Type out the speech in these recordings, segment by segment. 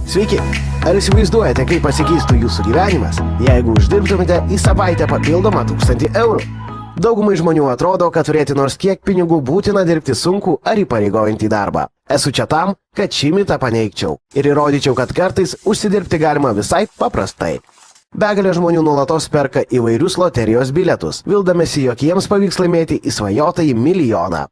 Sveiki! Ar įsivaizduojate, kaip pasikeistų jūsų gyvenimas, jeigu uždirbtumėte į savaitę papildomą 1000 eurų? Daugumai žmonių atrodo, kad turėti nors kiek pinigų būtina dirbti sunkų ar įpareigojantį darbą. Esu čia tam, kad šį mitą paneigčiau ir įrodyčiau, kad kartais užsidirbti galima visai paprastai. Begalė žmonių nuolatos perka įvairius loterijos bilietus, vildamėsi, jog jiems pavyks laimėti įsvajotąjį milijoną.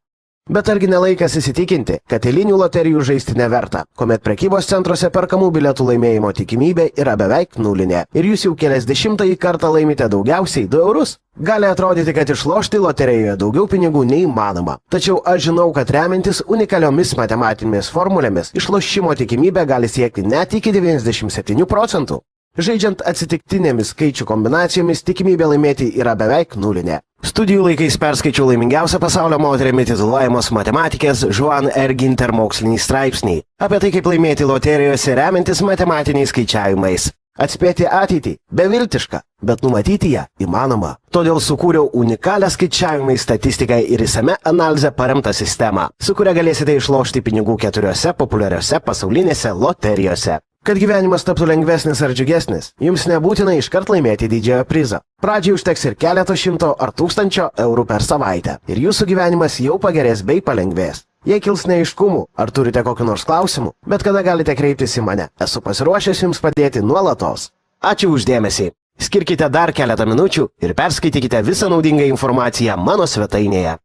Bet argi nelaikas įsitikinti, kad eilinių loterijų žaisti neverta, kuomet prekybos centruose perkamų bilietų laimėjimo tikimybė yra beveik nulinė ir jūs jau keliasdešimtąjį kartą laimite daugiausiai 2 eurus? Gali atrodyti, kad išlošti loterijoje daugiau pinigų neįmanoma. Tačiau aš žinau, kad remiantis unikaliomis matematinėmis formulėmis, išlošimo tikimybė gali siekti net iki 97 procentų. Žaidžiant atsitiktinėmis skaičių kombinacijomis, tikimybė laimėti yra beveik nulinė. Studijų laikais perskaičiau laimingiausią pasaulio moterimi tituluojamos matematikės Joan R. Ginter mokslinį straipsnį apie tai, kaip laimėti loterijose remiantis matematiniais skaičiavimais. Atspėti ateitį beviltiška, bet numatyti ją įmanoma. Todėl sukūriau unikalią skaičiavimai statistikai ir įsame analizę paremtą sistemą, su kuria galėsite išlošti pinigų 4 populiariose pasaulinėse loterijose. Kad gyvenimas taptų lengvesnis ar džiugesnis, jums nebūtina iškart laimėti didžiojo prizo. Pradžiai užteks ir keleto 100 ar 1000 eurų per savaitę ir jūsų gyvenimas jau pagerės bei palengvės. Jei kils neaiškumų, ar turite kokių nors klausimų, bet kada galite kreiptis į mane, esu pasiruošęs jums padėti nuolatos. Ačiū už dėmesį. Skirkite dar keletą minučių ir perskaitykite visą naudingą informaciją mano svetainėje.